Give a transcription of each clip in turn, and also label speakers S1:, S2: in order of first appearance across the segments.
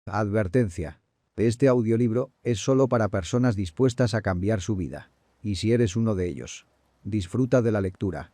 S1: Advertencia. Este audiolibro es solo para personas dispuestas a cambiar su vida. Y si eres uno de ellos, disfruta de la lectura.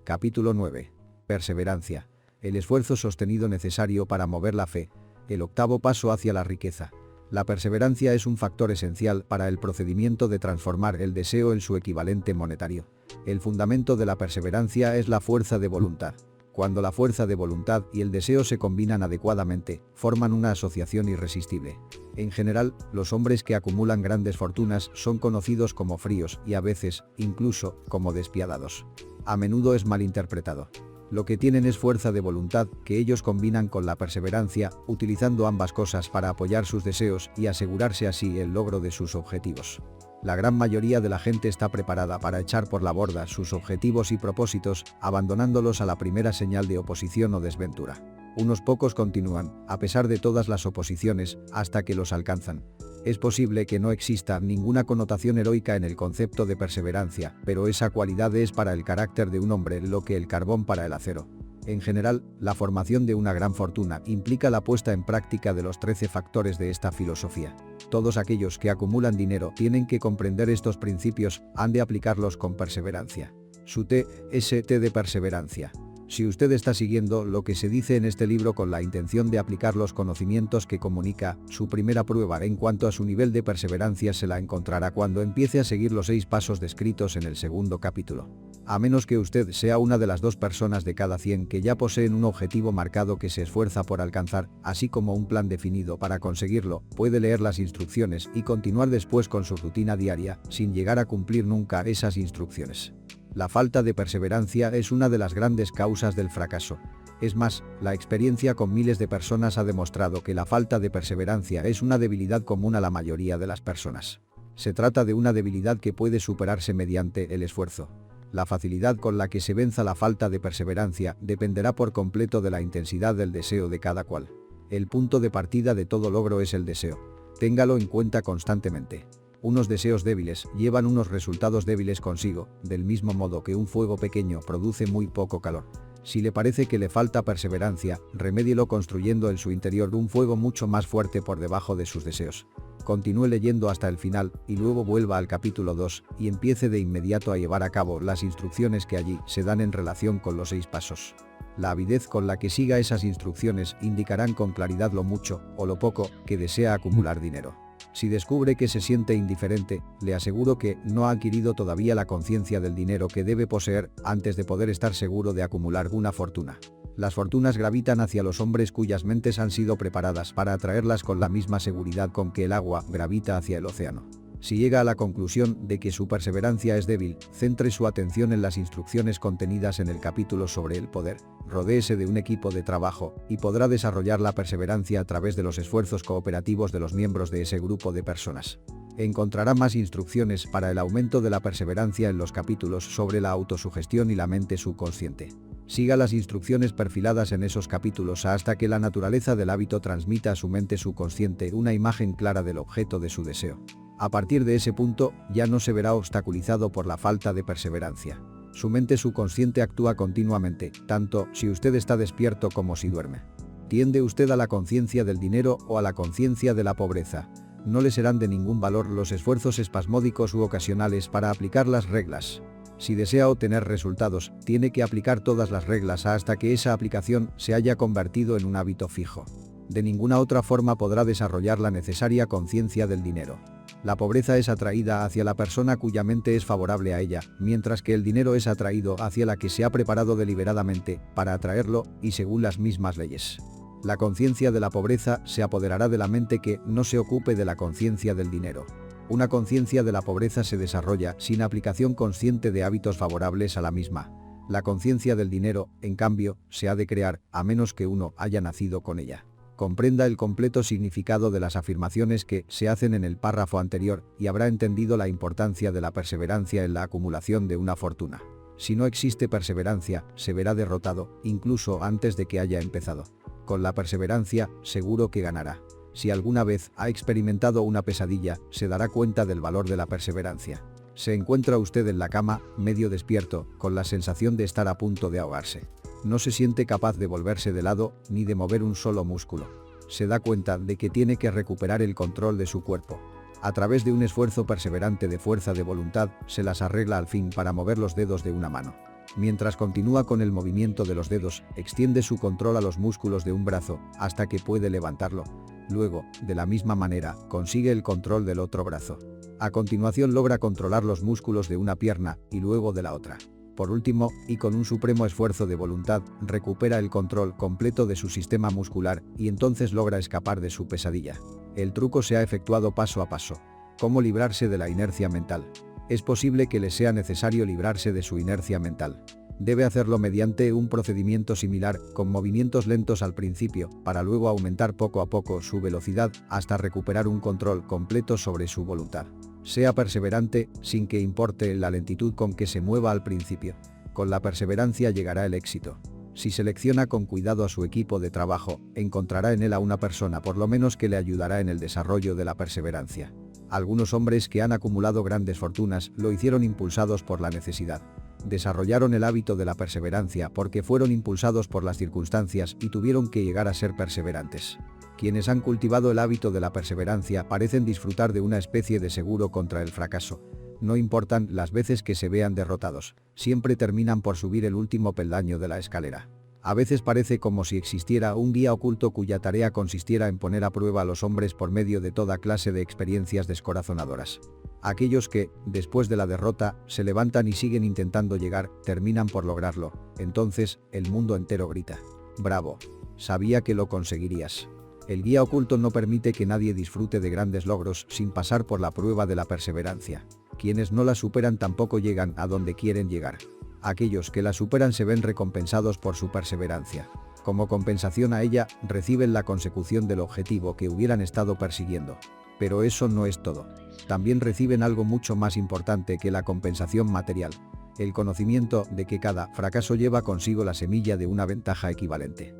S1: Capítulo 9. Perseverancia. El esfuerzo sostenido necesario para mover la fe. El octavo paso hacia la riqueza. La perseverancia es un factor esencial para el procedimiento de transformar el deseo en su equivalente monetario. El fundamento de la perseverancia es la fuerza de voluntad. Cuando la fuerza de voluntad y el deseo se combinan adecuadamente, forman una asociación irresistible. En general, los hombres que acumulan grandes fortunas son conocidos como fríos y a veces, incluso, como despiadados. A menudo es malinterpretado. Lo que tienen es fuerza de voluntad que ellos combinan con la perseverancia, utilizando ambas cosas para apoyar sus deseos y asegurarse así el logro de sus objetivos. La gran mayoría de la gente está preparada para echar por la borda sus objetivos y propósitos, abandonándolos a la primera señal de oposición o desventura. Unos pocos continúan, a pesar de todas las oposiciones, hasta que los alcanzan. Es posible que no exista ninguna connotación heroica en el concepto de perseverancia, pero esa cualidad es para el carácter de un hombre lo que el carbón para el acero. En general, la formación de una gran fortuna implica la puesta en práctica de los 13 factores de esta filosofía. Todos aquellos que acumulan dinero tienen que comprender estos principios, han de aplicarlos con perseverancia. Su T.S.T. de perseverancia. Si usted está siguiendo lo que se dice en este libro con la intención de aplicar los conocimientos que comunica, su primera prueba en cuanto a su nivel de perseverancia se la encontrará cuando empiece a seguir los 6 pasos descritos en el segundo capítulo. A menos que usted sea una de las 2 personas de cada 100 que ya poseen un objetivo marcado que se esfuerza por alcanzar, así como un plan definido para conseguirlo, puede leer las instrucciones y continuar después con su rutina diaria, sin llegar a cumplir nunca esas instrucciones. La falta de perseverancia es una de las grandes causas del fracaso. Es más, la experiencia con miles de personas ha demostrado que la falta de perseverancia es una debilidad común a la mayoría de las personas. Se trata de una debilidad que puede superarse mediante el esfuerzo. La facilidad con la que se venza la falta de perseverancia dependerá por completo de la intensidad del deseo de cada cual. El punto de partida de todo logro es el deseo. Téngalo en cuenta constantemente. Unos deseos débiles llevan unos resultados débiles consigo, del mismo modo que un fuego pequeño produce muy poco calor. Si le parece que le falta perseverancia, remédielo construyendo en su interior un fuego mucho más fuerte por debajo de sus deseos. Continúe leyendo hasta el final y luego vuelva al capítulo 2 y empiece de inmediato a llevar a cabo las instrucciones que allí se dan en relación con los 6 pasos. La avidez con la que siga esas instrucciones indicarán con claridad lo mucho o lo poco que desea acumular dinero. Si descubre que se siente indiferente, le aseguro que no ha adquirido todavía la conciencia del dinero que debe poseer antes de poder estar seguro de acumular una fortuna. Las fortunas gravitan hacia los hombres cuyas mentes han sido preparadas para atraerlas con la misma seguridad con que el agua gravita hacia el océano. Si llega a la conclusión de que su perseverancia es débil, centre su atención en las instrucciones contenidas en el capítulo sobre el poder, rodéese de un equipo de trabajo y podrá desarrollar la perseverancia a través de los esfuerzos cooperativos de los miembros de ese grupo de personas. Encontrará más instrucciones para el aumento de la perseverancia en los capítulos sobre la autosugestión y la mente subconsciente. Siga las instrucciones perfiladas en esos capítulos hasta que la naturaleza del hábito transmita a su mente subconsciente una imagen clara del objeto de su deseo. A partir de ese punto, ya no se verá obstaculizado por la falta de perseverancia. Su mente subconsciente actúa continuamente, tanto si usted está despierto como si duerme. ¿Tiende usted a la conciencia del dinero o a la conciencia de la pobreza? No le serán de ningún valor los esfuerzos espasmódicos u ocasionales para aplicar las reglas. Si desea obtener resultados, tiene que aplicar todas las reglas hasta que esa aplicación se haya convertido en un hábito fijo. De ninguna otra forma podrá desarrollar la necesaria conciencia del dinero. La pobreza es atraída hacia la persona cuya mente es favorable a ella, mientras que el dinero es atraído hacia la que se ha preparado deliberadamente para atraerlo y según las mismas leyes. La conciencia de la pobreza se apoderará de la mente que no se ocupe de la conciencia del dinero. Una conciencia de la pobreza se desarrolla sin aplicación consciente de hábitos favorables a la misma. La conciencia del dinero, en cambio, se ha de crear, a menos que uno haya nacido con ella. Comprenda el completo significado de las afirmaciones que se hacen en el párrafo anterior y habrá entendido la importancia de la perseverancia en la acumulación de una fortuna. Si no existe perseverancia, se verá derrotado, incluso antes de que haya empezado. Con la perseverancia, seguro que ganará. Si alguna vez ha experimentado una pesadilla, se dará cuenta del valor de la perseverancia. Se encuentra usted en la cama, medio despierto, con la sensación de estar a punto de ahogarse. No se siente capaz de volverse de lado, ni de mover un solo músculo. Se da cuenta de que tiene que recuperar el control de su cuerpo. A través de un esfuerzo perseverante de fuerza de voluntad, se las arregla al fin para mover los dedos de una mano. Mientras continúa con el movimiento de los dedos, extiende su control a los músculos de un brazo, hasta que puede levantarlo. Luego, de la misma manera, consigue el control del otro brazo. A continuación logra controlar los músculos de una pierna, y luego de la otra. Por último, y con un supremo esfuerzo de voluntad, recupera el control completo de su sistema muscular, y entonces logra escapar de su pesadilla. El truco se ha efectuado paso a paso. ¿Cómo librarse de la inercia mental? Es posible que le sea necesario librarse de su inercia mental. Debe hacerlo mediante un procedimiento similar, con movimientos lentos al principio, para luego aumentar poco a poco su velocidad hasta recuperar un control completo sobre su voluntad. Sea perseverante, sin que importe la lentitud con que se mueva al principio. Con la perseverancia llegará el éxito. Si selecciona con cuidado a su equipo de trabajo, encontrará en él a una persona por lo menos que le ayudará en el desarrollo de la perseverancia. Algunos hombres que han acumulado grandes fortunas lo hicieron impulsados por la necesidad. Desarrollaron el hábito de la perseverancia porque fueron impulsados por las circunstancias y tuvieron que llegar a ser perseverantes. Quienes han cultivado el hábito de la perseverancia parecen disfrutar de una especie de seguro contra el fracaso. No importan las veces que se vean derrotados, siempre terminan por subir el último peldaño de la escalera. A veces parece como si existiera un guía oculto cuya tarea consistiera en poner a prueba a los hombres por medio de toda clase de experiencias descorazonadoras. Aquellos que, después de la derrota, se levantan y siguen intentando llegar, terminan por lograrlo. Entonces, el mundo entero grita: ¡bravo! Sabía que lo conseguirías. El guía oculto no permite que nadie disfrute de grandes logros sin pasar por la prueba de la perseverancia. Quienes no la superan tampoco llegan a donde quieren llegar. Aquellos que la superan se ven recompensados por su perseverancia. Como compensación a ella, reciben la consecución del objetivo que hubieran estado persiguiendo. Pero eso no es todo. También reciben algo mucho más importante que la compensación material: el conocimiento de que cada fracaso lleva consigo la semilla de una ventaja equivalente.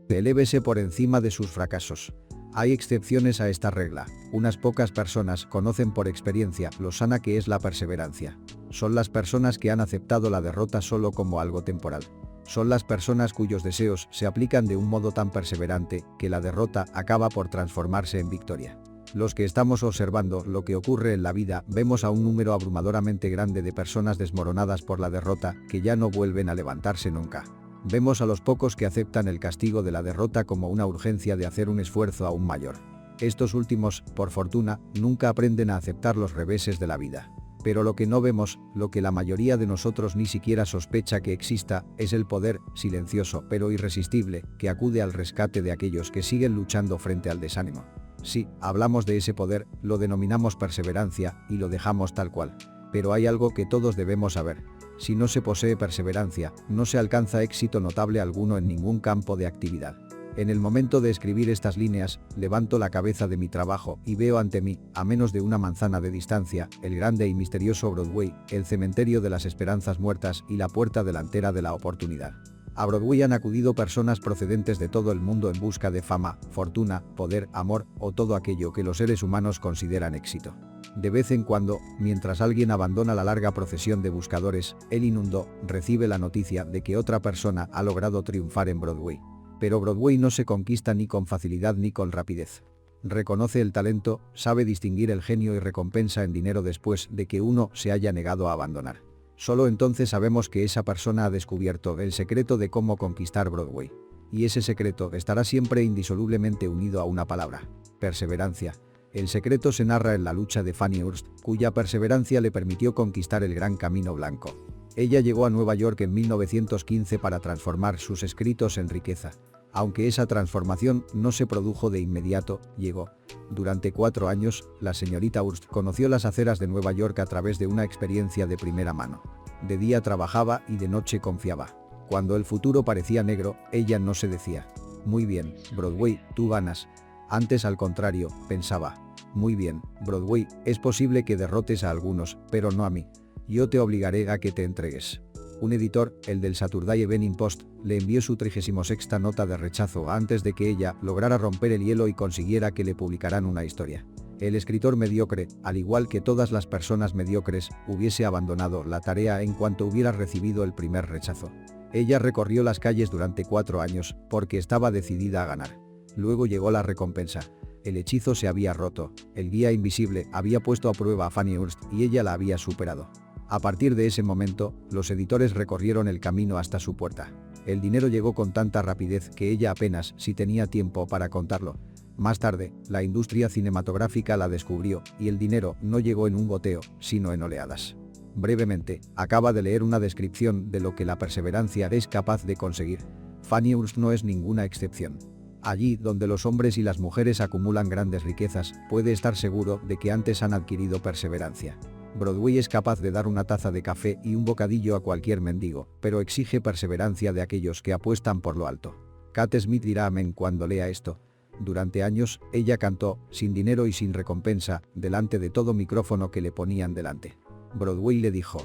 S1: Elévese por encima de sus fracasos. Hay excepciones a esta regla. Unas pocas personas conocen por experiencia lo sana que es la perseverancia. Son las personas que han aceptado la derrota solo como algo temporal. Son las personas cuyos deseos se aplican de un modo tan perseverante que la derrota acaba por transformarse en victoria. Los que estamos observando lo que ocurre en la vida vemos a un número abrumadoramente grande de personas desmoronadas por la derrota que ya no vuelven a levantarse nunca. Vemos a los pocos que aceptan el castigo de la derrota como una urgencia de hacer un esfuerzo aún mayor. Estos últimos, por fortuna, nunca aprenden a aceptar los reveses de la vida. Pero lo que no vemos, lo que la mayoría de nosotros ni siquiera sospecha que exista, es el poder, silencioso pero irresistible, que acude al rescate de aquellos que siguen luchando frente al desánimo. Sí, hablamos de ese poder, lo denominamos perseverancia, y lo dejamos tal cual. Pero hay algo que todos debemos saber. Si no se posee perseverancia, no se alcanza éxito notable alguno en ningún campo de actividad. En el momento de escribir estas líneas, levanto la cabeza de mi trabajo y veo ante mí, a menos de una manzana de distancia, el grande y misterioso Broadway, el cementerio de las esperanzas muertas y la puerta delantera de la oportunidad. A Broadway han acudido personas procedentes de todo el mundo en busca de fama, fortuna, poder, amor o todo aquello que los seres humanos consideran éxito. De vez en cuando, mientras alguien abandona la larga procesión de buscadores, el inundó, recibe la noticia de que otra persona ha logrado triunfar en Broadway. Pero Broadway no se conquista ni con facilidad ni con rapidez. Reconoce el talento, sabe distinguir el genio y recompensa en dinero después de que uno se haya negado a abandonar. Solo entonces sabemos que esa persona ha descubierto el secreto de cómo conquistar Broadway. Y ese secreto estará siempre indisolublemente unido a una palabra: perseverancia. El secreto se narra en la lucha de Fanny Hurst, cuya perseverancia le permitió conquistar el Gran Camino Blanco. Ella llegó a Nueva York en 1915 para transformar sus escritos en riqueza. Aunque esa transformación no se produjo de inmediato, llegó. Durante 4 años, la señorita Hurst conoció las aceras de Nueva York a través de una experiencia de primera mano. De día trabajaba y de noche confiaba. Cuando el futuro parecía negro, ella no se decía: muy bien, Broadway, tú ganas. Antes, al contrario, pensaba: muy bien, Broadway, es posible que derrotes a algunos, pero no a mí. Yo te obligaré a que te entregues. Un editor, el del Saturday Evening Post, le envió su 36ª nota de rechazo antes de que ella lograra romper el hielo y consiguiera que le publicaran una historia. El escritor mediocre, al igual que todas las personas mediocres, hubiese abandonado la tarea en cuanto hubiera recibido el primer rechazo. Ella recorrió las calles durante 4 años, porque estaba decidida a ganar. Luego llegó la recompensa. El hechizo se había roto, el guía invisible había puesto a prueba a Fanny Hurst y ella la había superado. A partir de ese momento, los editores recorrieron el camino hasta su puerta. El dinero llegó con tanta rapidez que ella apenas si tenía tiempo para contarlo. Más tarde, la industria cinematográfica la descubrió y el dinero no llegó en un goteo, sino en oleadas. Brevemente, acaba de leer una descripción de lo que la perseverancia es capaz de conseguir. Fanny Hurst no es ninguna excepción. Allí donde los hombres y las mujeres acumulan grandes riquezas, puede estar seguro de que antes han adquirido perseverancia. Broadway es capaz de dar una taza de café y un bocadillo a cualquier mendigo, pero exige perseverancia de aquellos que apuestan por lo alto. Kate Smith dirá amén cuando lea esto. Durante años, ella cantó, sin dinero y sin recompensa, delante de todo micrófono que le ponían delante. Broadway le dijo: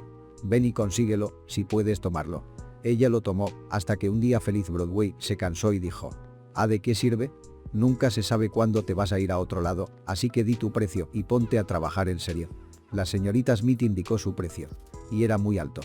S1: ven y consíguelo, si puedes tomarlo. Ella lo tomó, hasta que un día feliz Broadway se cansó y dijo: ¿a de qué sirve? Nunca se sabe cuándo te vas a ir a otro lado, así que di tu precio y ponte a trabajar en serio. La señorita Smith indicó su precio. Y era muy alto.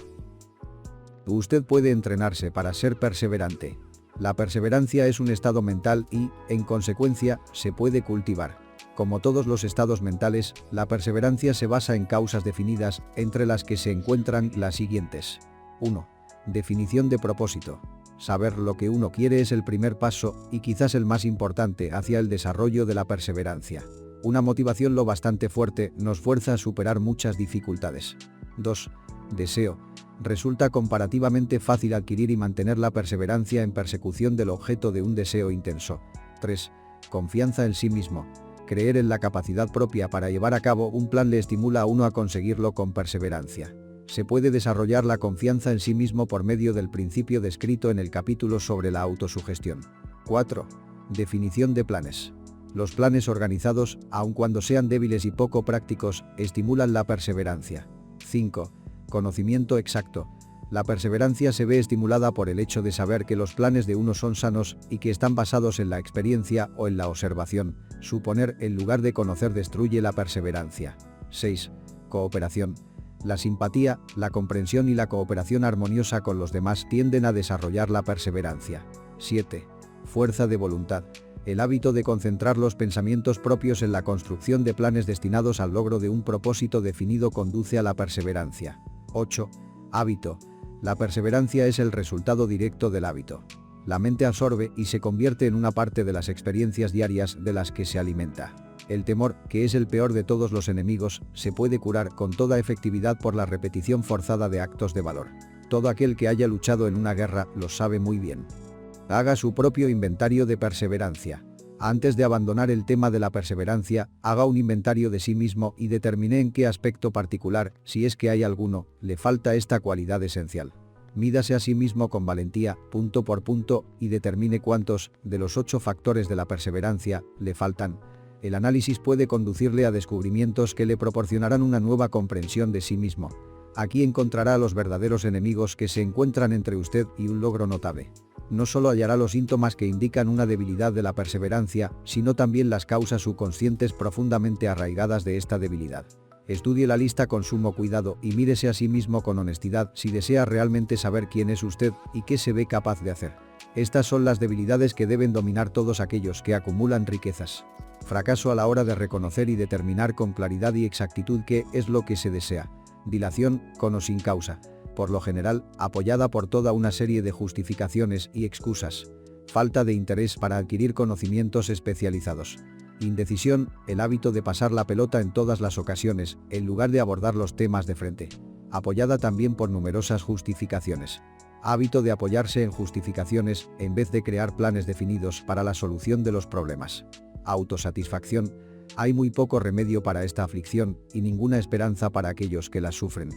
S1: Usted puede entrenarse para ser perseverante. La perseverancia es un estado mental y, en consecuencia, se puede cultivar. Como todos los estados mentales, la perseverancia se basa en causas definidas, entre las que se encuentran las siguientes. 1. Definición de propósito. Saber lo que uno quiere es el primer paso, y quizás el más importante, hacia el desarrollo de la perseverancia. Una motivación lo bastante fuerte nos fuerza a superar muchas dificultades. 2. Deseo. Resulta comparativamente fácil adquirir y mantener la perseverancia en persecución del objeto de un deseo intenso. 3. Confianza en sí mismo. Creer en la capacidad propia para llevar a cabo un plan le estimula a uno a conseguirlo con perseverancia. Se puede desarrollar la confianza en sí mismo por medio del principio descrito en el capítulo sobre la autosugestión. 4. Definición de planes. Los planes organizados, aun cuando sean débiles y poco prácticos, estimulan la perseverancia. 5. Conocimiento exacto. La perseverancia se ve estimulada por el hecho de saber que los planes de uno son sanos y que están basados en la experiencia o en la observación. Suponer en lugar de conocer destruye la perseverancia. 6. Cooperación. La simpatía, la comprensión y la cooperación armoniosa con los demás tienden a desarrollar la perseverancia. 7. Fuerza de voluntad. El hábito de concentrar los pensamientos propios en la construcción de planes destinados al logro de un propósito definido conduce a la perseverancia. 8. Hábito. La perseverancia es el resultado directo del hábito. La mente absorbe y se convierte en una parte de las experiencias diarias de las que se alimenta. El temor, que es el peor de todos los enemigos, se puede curar con toda efectividad por la repetición forzada de actos de valor. Todo aquel que haya luchado en una guerra lo sabe muy bien. Haga su propio inventario de perseverancia. Antes de abandonar el tema de la perseverancia, haga un inventario de sí mismo y determine en qué aspecto particular, si es que hay alguno, le falta esta cualidad esencial. Mídase a sí mismo con valentía, punto por punto, y determine cuántos, de los 8 factores de la perseverancia, le faltan. El análisis puede conducirle a descubrimientos que le proporcionarán una nueva comprensión de sí mismo. Aquí encontrará a los verdaderos enemigos que se encuentran entre usted y un logro notable. No solo hallará los síntomas que indican una debilidad de la perseverancia, sino también las causas subconscientes profundamente arraigadas de esta debilidad. Estudie la lista con sumo cuidado y mírese a sí mismo con honestidad si desea realmente saber quién es usted y qué se ve capaz de hacer. Estas son las debilidades que deben dominar todos aquellos que acumulan riquezas. Fracaso a la hora de reconocer y determinar con claridad y exactitud qué es lo que se desea. Dilación, con o sin causa. Por lo general, apoyada por toda una serie de justificaciones y excusas. Falta de interés para adquirir conocimientos especializados. Indecisión, el hábito de pasar la pelota en todas las ocasiones, en lugar de abordar los temas de frente. Apoyada también por numerosas justificaciones. Hábito de apoyarse en justificaciones, en vez de crear planes definidos para la solución de los problemas. Autosatisfacción. Hay muy poco remedio para esta aflicción y ninguna esperanza para aquellos que la sufren.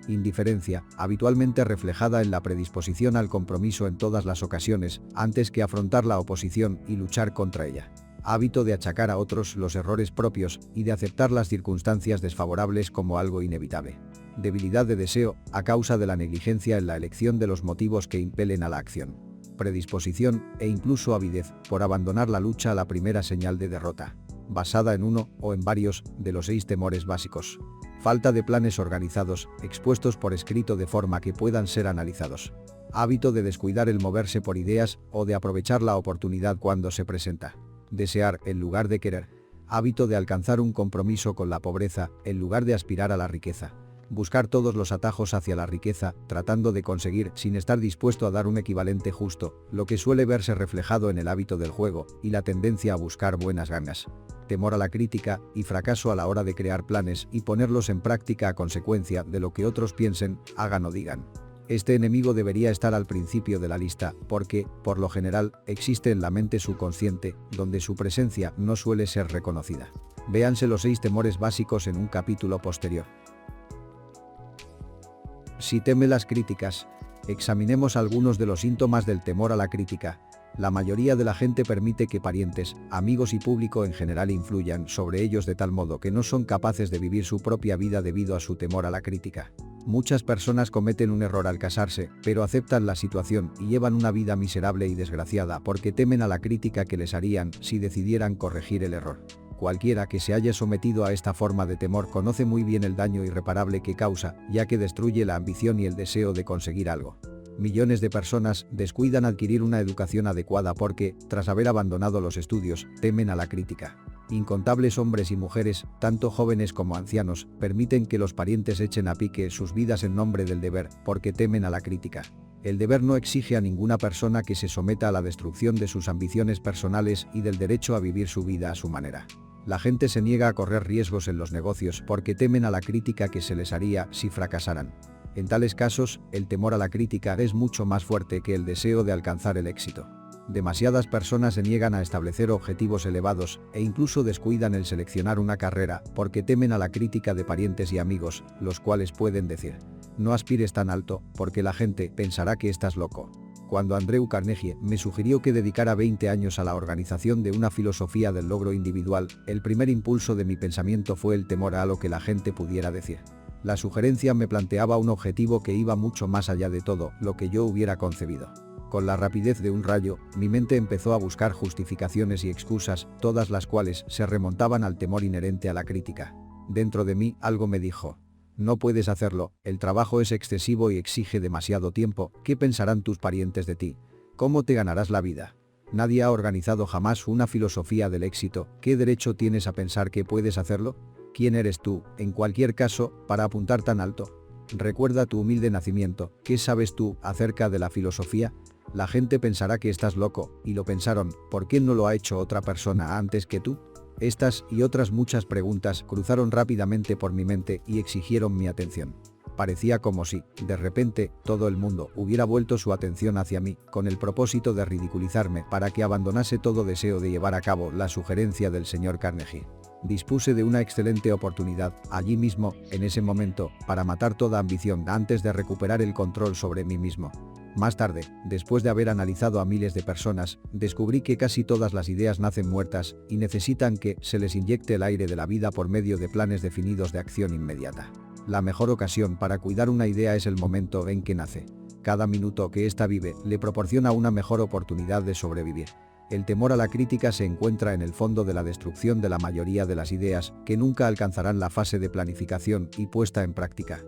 S1: Indiferencia, habitualmente reflejada en la predisposición al compromiso en todas las ocasiones, antes que afrontar la oposición y luchar contra ella. Hábito de achacar a otros los errores propios y de aceptar las circunstancias desfavorables como algo inevitable. Debilidad de deseo, a causa de la negligencia en la elección de los motivos que impelen a la acción. Predisposición, e incluso avidez, por abandonar la lucha a la primera señal de derrota. Basada en uno, o en varios, de los 6 temores básicos. Falta de planes organizados, expuestos por escrito de forma que puedan ser analizados. Hábito de descuidar el moverse por ideas, o de aprovechar la oportunidad cuando se presenta. Desear en lugar de querer. Hábito de alcanzar un compromiso con la pobreza en lugar de aspirar a la riqueza. Buscar todos los atajos hacia la riqueza, tratando de conseguir sin estar dispuesto a dar un equivalente justo, lo que suele verse reflejado en el hábito del juego y la tendencia a buscar buenas ganas. Temor a la crítica y fracaso a la hora de crear planes y ponerlos en práctica a consecuencia de lo que otros piensen, hagan o digan. Este enemigo debería estar al principio de la lista porque, por lo general, existe en la mente subconsciente, donde su presencia no suele ser reconocida. Véanse los 6 temores básicos en un capítulo posterior. Si teme las críticas. Examinemos algunos de los síntomas del temor a la crítica. La mayoría de la gente permite que parientes, amigos y público en general influyan sobre ellos de tal modo que no son capaces de vivir su propia vida debido a su temor a la crítica. Muchas personas cometen un error al casarse, pero aceptan la situación y llevan una vida miserable y desgraciada porque temen a la crítica que les harían si decidieran corregir el error. Cualquiera que se haya sometido a esta forma de temor conoce muy bien el daño irreparable que causa, ya que destruye la ambición y el deseo de conseguir algo. Millones de personas descuidan adquirir una educación adecuada porque, tras haber abandonado los estudios, temen a la crítica. Incontables hombres y mujeres, tanto jóvenes como ancianos, permiten que los parientes echen a pique sus vidas en nombre del deber, porque temen a la crítica. El deber no exige a ninguna persona que se someta a la destrucción de sus ambiciones personales y del derecho a vivir su vida a su manera. La gente se niega a correr riesgos en los negocios porque temen a la crítica que se les haría si fracasaran. En tales casos, el temor a la crítica es mucho más fuerte que el deseo de alcanzar el éxito. Demasiadas personas se niegan a establecer objetivos elevados e incluso descuidan el seleccionar una carrera porque temen a la crítica de parientes y amigos, los cuales pueden decir: no aspires tan alto, porque la gente pensará que estás loco. Cuando Andrew Carnegie me sugirió que dedicara 20 años a la organización de una filosofía del logro individual, el primer impulso de mi pensamiento fue el temor a lo que la gente pudiera decir. La sugerencia me planteaba un objetivo que iba mucho más allá de todo lo que yo hubiera concebido. Con la rapidez de un rayo, mi mente empezó a buscar justificaciones y excusas, todas las cuales se remontaban al temor inherente a la crítica. Dentro de mí, algo me dijo: no puedes hacerlo, el trabajo es excesivo y exige demasiado tiempo, ¿qué pensarán tus parientes de ti? ¿Cómo te ganarás la vida? Nadie ha organizado jamás una filosofía del éxito, ¿qué derecho tienes a pensar que puedes hacerlo? ¿Quién eres tú, en cualquier caso, para apuntar tan alto? Recuerda tu humilde nacimiento, ¿qué sabes tú acerca de la filosofía? La gente pensará que estás loco, y lo pensaron, ¿por qué no lo ha hecho otra persona antes que tú? Estas y otras muchas preguntas cruzaron rápidamente por mi mente y exigieron mi atención. Parecía como si, de repente, todo el mundo hubiera vuelto su atención hacia mí, con el propósito de ridiculizarme para que abandonase todo deseo de llevar a cabo la sugerencia del señor Carnegie. Dispuse de una excelente oportunidad, allí mismo, en ese momento, para matar toda ambición antes de recuperar el control sobre mí mismo. Más tarde, después de haber analizado a miles de personas, descubrí que casi todas las ideas nacen muertas y necesitan que se les inyecte el aire de la vida por medio de planes definidos de acción inmediata. La mejor ocasión para cuidar una idea es el momento en que nace. Cada minuto que ésta vive le proporciona una mejor oportunidad de sobrevivir. El temor a la crítica se encuentra en el fondo de la destrucción de la mayoría de las ideas, que nunca alcanzarán la fase de planificación y puesta en práctica.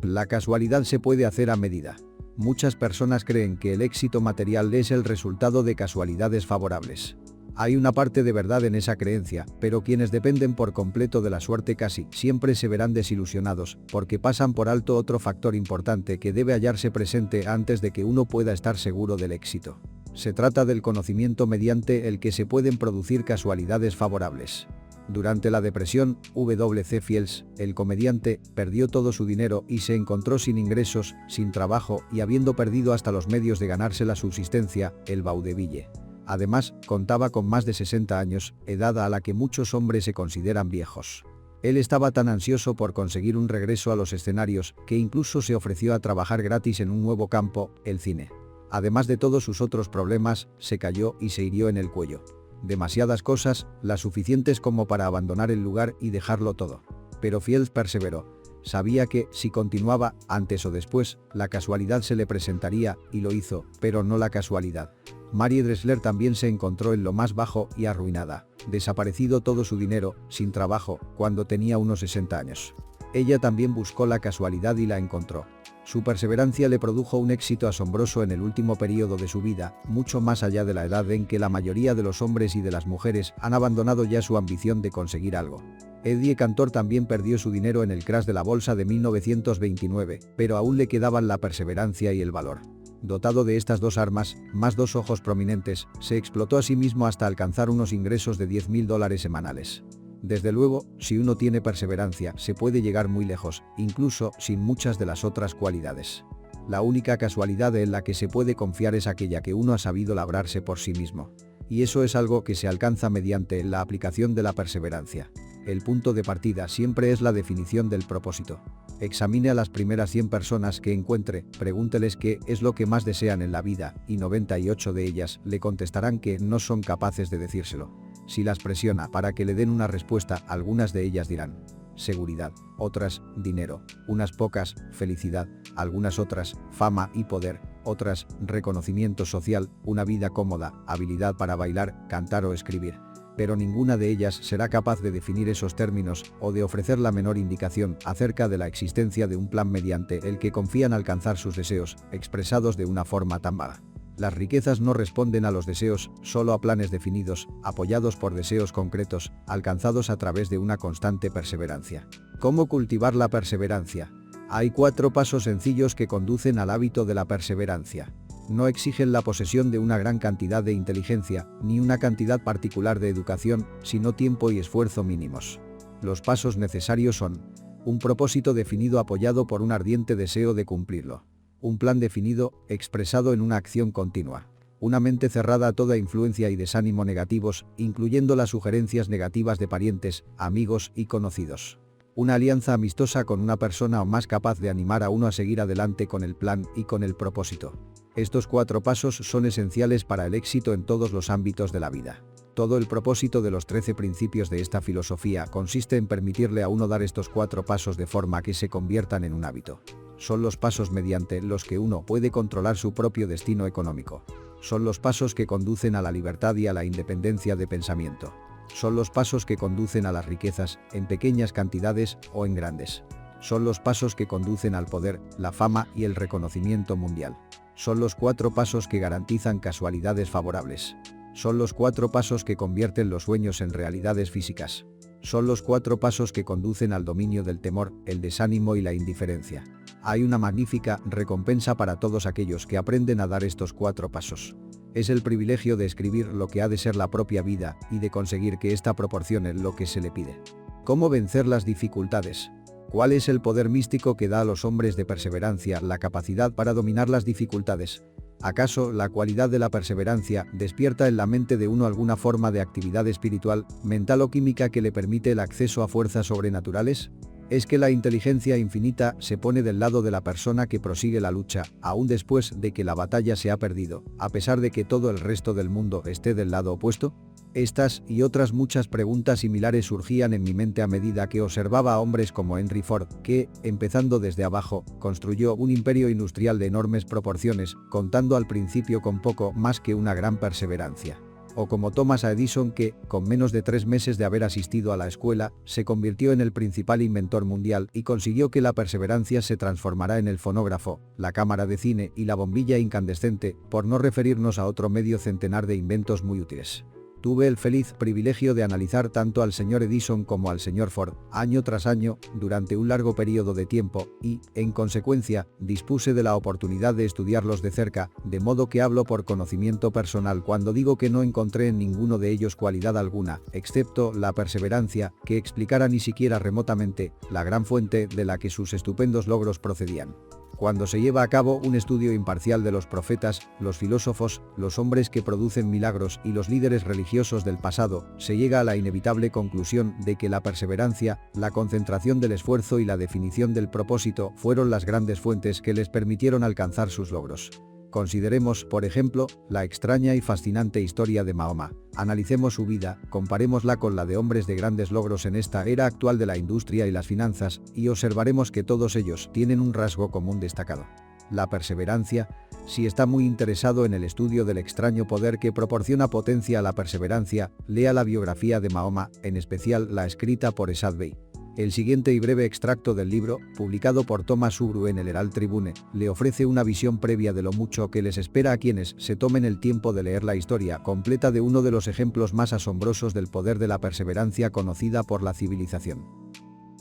S1: La casualidad se puede hacer a medida. Muchas personas creen que el éxito material es el resultado de casualidades favorables. Hay una parte de verdad en esa creencia, pero quienes dependen por completo de la suerte casi siempre se verán desilusionados, porque pasan por alto otro factor importante que debe hallarse presente antes de que uno pueda estar seguro del éxito. Se trata del conocimiento mediante el que se pueden producir casualidades favorables. Durante la depresión, W.C. Fields, el comediante, perdió todo su dinero y se encontró sin ingresos, sin trabajo y habiendo perdido hasta los medios de ganarse la subsistencia, el vaudeville. Además, contaba con más de 60 años, edad a la que muchos hombres se consideran viejos. Él estaba tan ansioso por conseguir un regreso a los escenarios que incluso se ofreció a trabajar gratis en un nuevo campo, el cine. Además de todos sus otros problemas, se cayó y se hirió en el cuello. Demasiadas cosas, las suficientes como para abandonar el lugar y dejarlo todo. Pero Fields perseveró. Sabía que, si continuaba, antes o después, la casualidad se le presentaría, y lo hizo, pero no la casualidad. Mary Dressler también se encontró en lo más bajo y arruinada, desaparecido todo su dinero, sin trabajo, cuando tenía unos 60 años. Ella también buscó la casualidad y la encontró. Su perseverancia le produjo un éxito asombroso en el último periodo de su vida, mucho más allá de la edad en que la mayoría de los hombres y de las mujeres han abandonado ya su ambición de conseguir algo. Eddie Cantor también perdió su dinero en el crash de la bolsa de 1929, pero aún le quedaban la perseverancia y el valor. Dotado de estas dos armas, más dos ojos prominentes, se explotó a sí mismo hasta alcanzar unos ingresos de $10.000 semanales. Desde luego, si uno tiene perseverancia, se puede llegar muy lejos, incluso sin muchas de las otras cualidades. La única casualidad en la que se puede confiar es aquella que uno ha sabido labrarse por sí mismo. Y eso es algo que se alcanza mediante la aplicación de la perseverancia. El punto de partida siempre es la definición del propósito. Examine a las primeras 100 personas que encuentre, pregúnteles qué es lo que más desean en la vida, y 98 de ellas le contestarán que no son capaces de decírselo. Si las presiona para que le den una respuesta, algunas de ellas dirán seguridad, otras dinero, unas pocas felicidad, algunas otras fama y poder, otras reconocimiento social, una vida cómoda, habilidad para bailar, cantar o escribir. Pero ninguna de ellas será capaz de definir esos términos o de ofrecer la menor indicación acerca de la existencia de un plan mediante el que confían alcanzar sus deseos, expresados de una forma tan vaga. Las riquezas no responden a los deseos, solo a planes definidos, apoyados por deseos concretos, alcanzados a través de una constante perseverancia. ¿Cómo cultivar la perseverancia? Hay 4 pasos sencillos que conducen al hábito de la perseverancia. No exigen la posesión de una gran cantidad de inteligencia, ni una cantidad particular de educación, sino tiempo y esfuerzo mínimos. Los pasos necesarios son: un propósito definido apoyado por un ardiente deseo de cumplirlo. Un plan definido, expresado en una acción continua. Una mente cerrada a toda influencia y desánimo negativos, incluyendo las sugerencias negativas de parientes, amigos y conocidos. Una alianza amistosa con una persona o más capaz de animar a uno a seguir adelante con el plan y con el propósito. Estos 4 pasos son esenciales para el éxito en todos los ámbitos de la vida. Todo el propósito de los 13 principios de esta filosofía consiste en permitirle a uno dar estos 4 pasos de forma que se conviertan en un hábito. Son los pasos mediante los que uno puede controlar su propio destino económico. Son los pasos que conducen a la libertad y a la independencia de pensamiento. Son los pasos que conducen a las riquezas, en pequeñas cantidades o en grandes. Son los pasos que conducen al poder, la fama y el reconocimiento mundial. Son los 4 pasos que garantizan casualidades favorables. Son los 4 pasos que convierten los sueños en realidades físicas. Son los 4 pasos que conducen al dominio del temor, el desánimo y la indiferencia. Hay una magnífica recompensa para todos aquellos que aprenden a dar estos 4 pasos. Es el privilegio de escribir lo que ha de ser la propia vida y de conseguir que ésta proporcione lo que se le pide. ¿Cómo vencer las dificultades? ¿Cuál es el poder místico que da a los hombres de perseverancia la capacidad para dominar las dificultades? ¿Acaso la cualidad de la perseverancia despierta en la mente de uno alguna forma de actividad espiritual, mental o química que le permite el acceso a fuerzas sobrenaturales? Es que la inteligencia infinita se pone del lado de la persona que prosigue la lucha, aún después de que la batalla se ha perdido, a pesar de que todo el resto del mundo esté del lado opuesto. Estas y otras muchas preguntas similares surgían en mi mente a medida que observaba a hombres como Henry Ford, que, empezando desde abajo, construyó un imperio industrial de enormes proporciones, contando al principio con poco más que una gran perseverancia. O como Thomas Edison que, con menos de 3 meses de haber asistido a la escuela, se convirtió en el principal inventor mundial y consiguió que la perseverancia se transformara en el fonógrafo, la cámara de cine y la bombilla incandescente, por no referirnos a otro medio centenar de inventos muy útiles. Tuve el feliz privilegio de analizar tanto al señor Edison como al señor Ford, año tras año, durante un largo periodo de tiempo, y, en consecuencia, dispuse de la oportunidad de estudiarlos de cerca, de modo que hablo por conocimiento personal cuando digo que no encontré en ninguno de ellos cualidad alguna, excepto la perseverancia, que explicara ni siquiera remotamente la gran fuente de la que sus estupendos logros procedían. Cuando se lleva a cabo un estudio imparcial de los profetas, los filósofos, los hombres que producen milagros y los líderes religiosos del pasado, se llega a la inevitable conclusión de que la perseverancia, la concentración del esfuerzo y la definición del propósito fueron las grandes fuentes que les permitieron alcanzar sus logros. Consideremos, por ejemplo, la extraña y fascinante historia de Mahoma. Analicemos su vida, comparémosla con la de hombres de grandes logros en esta era actual de la industria y las finanzas, y observaremos que todos ellos tienen un rasgo común destacado: la perseverancia. Si está muy interesado en el estudio del extraño poder que proporciona potencia a la perseverancia, lea la biografía de Mahoma, en especial la escrita por Esad Bey. El siguiente y breve extracto del libro, publicado por Thomas Subru en el Herald Tribune, le ofrece una visión previa de lo mucho que les espera a quienes se tomen el tiempo de leer la historia completa de uno de los ejemplos más asombrosos del poder de la perseverancia conocida por la civilización.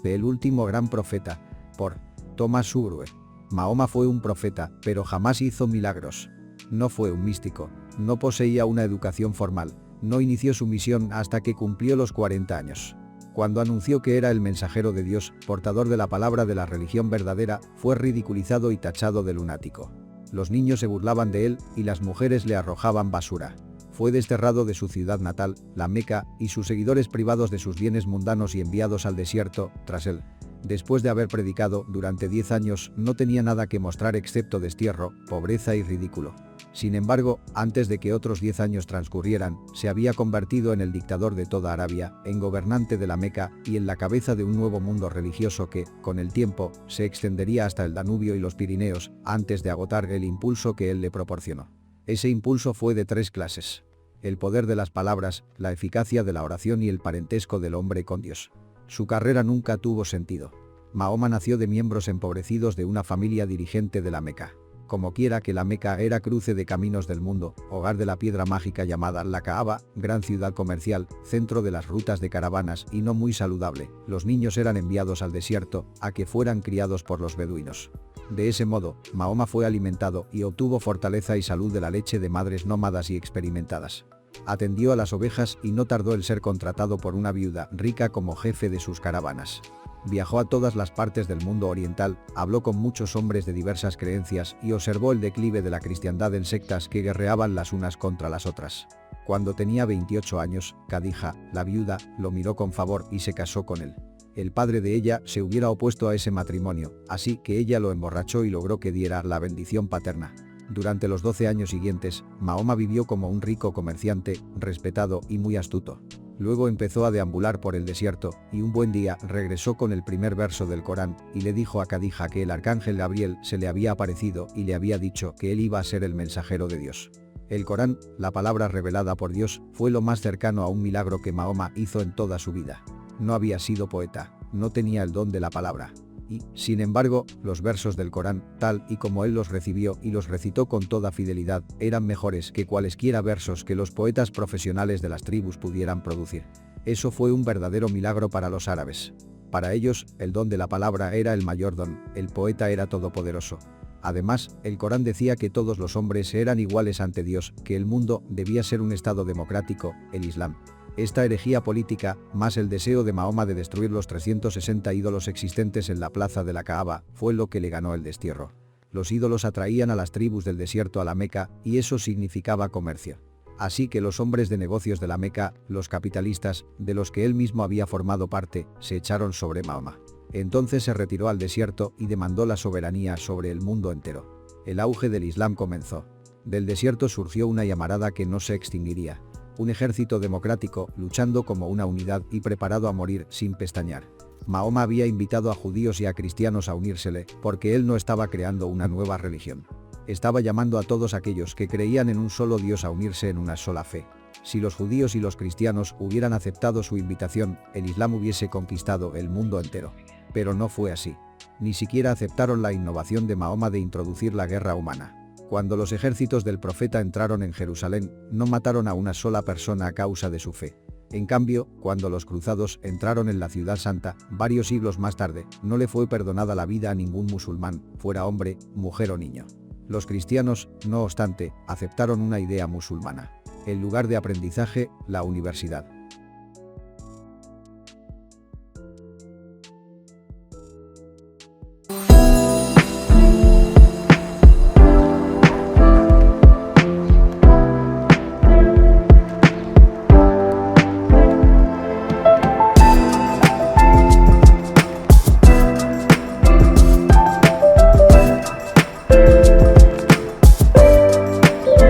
S1: El último gran profeta, por Thomas Subru. Mahoma fue un profeta, pero jamás hizo milagros. No fue un místico, no poseía una educación formal, no inició su misión hasta que cumplió los 40 años. Cuando anunció que era el mensajero de Dios, portador de la palabra de la religión verdadera, fue ridiculizado y tachado de lunático. Los niños se burlaban de él y las mujeres le arrojaban basura. Fue desterrado de su ciudad natal, la Meca, y sus seguidores privados de sus bienes mundanos y enviados al desierto, tras él. Después de haber predicado durante 10 años, no tenía nada que mostrar excepto destierro, pobreza y ridículo. Sin embargo, antes de que otros 10 años transcurrieran, se había convertido en el dictador de toda Arabia, en gobernante de la Meca y en la cabeza de un nuevo mundo religioso que, con el tiempo, se extendería hasta el Danubio y los Pirineos, antes de agotar el impulso que él le proporcionó. Ese impulso fue de 3 clases. El poder de las palabras, la eficacia de la oración y el parentesco del hombre con Dios. Su carrera nunca tuvo sentido. Mahoma nació de miembros empobrecidos de una familia dirigente de la Meca. Como quiera que la Meca era cruce de caminos del mundo, hogar de la piedra mágica llamada la Kaaba, gran ciudad comercial, centro de las rutas de caravanas y no muy saludable, los niños eran enviados al desierto, a que fueran criados por los beduinos. De ese modo, Mahoma fue alimentado y obtuvo fortaleza y salud de la leche de madres nómadas y experimentadas. Atendió a las ovejas y no tardó en ser contratado por una viuda rica como jefe de sus caravanas. Viajó a todas las partes del mundo oriental, habló con muchos hombres de diversas creencias y observó el declive de la cristiandad en sectas que guerreaban las unas contra las otras. Cuando tenía 28 años, Khadija, la viuda, lo miró con favor y se casó con él. El padre de ella se hubiera opuesto a ese matrimonio, así que ella lo emborrachó y logró que diera la bendición paterna. Durante los 12 años siguientes, Mahoma vivió como un rico comerciante, respetado y muy astuto. Luego empezó a deambular por el desierto, y un buen día regresó con el primer verso del Corán, y le dijo a Khadija que el arcángel Gabriel se le había aparecido y le había dicho que él iba a ser el mensajero de Dios. El Corán, la palabra revelada por Dios, fue lo más cercano a un milagro que Mahoma hizo en toda su vida. No había sido poeta, no tenía el don de la palabra. Y, sin embargo, los versos del Corán, tal y como él los recibió y los recitó con toda fidelidad, eran mejores que cualesquiera versos que los poetas profesionales de las tribus pudieran producir. Eso fue un verdadero milagro para los árabes. Para ellos, el don de la palabra era el mayor don, el poeta era todopoderoso. Además, el Corán decía que todos los hombres eran iguales ante Dios, que el mundo debía ser un estado democrático, el Islam. Esta herejía política, más el deseo de Mahoma de destruir los 360 ídolos existentes en la plaza de la Kaaba, fue lo que le ganó el destierro. Los ídolos atraían a las tribus del desierto a la Meca, y eso significaba comercio. Así que los hombres de negocios de la Meca, los capitalistas, de los que él mismo había formado parte, se echaron sobre Mahoma. Entonces se retiró al desierto y demandó la soberanía sobre el mundo entero. El auge del Islam comenzó. Del desierto surgió una llamarada que no se extinguiría. Un ejército democrático, luchando como una unidad y preparado a morir sin pestañear. Mahoma había invitado a judíos y a cristianos a unírsele, porque él no estaba creando una nueva religión. Estaba llamando a todos aquellos que creían en un solo Dios a unirse en una sola fe. Si los judíos y los cristianos hubieran aceptado su invitación, el Islam hubiese conquistado el mundo entero. Pero no fue así. Ni siquiera aceptaron la innovación de Mahoma de introducir la guerra humana. Cuando los ejércitos del profeta entraron en Jerusalén, no mataron a una sola persona a causa de su fe. En cambio, cuando los cruzados entraron en la ciudad santa, varios siglos más tarde, no le fue perdonada la vida a ningún musulmán, fuera hombre, mujer o niño. Los cristianos, no obstante, aceptaron una idea musulmana. El lugar de aprendizaje, la universidad.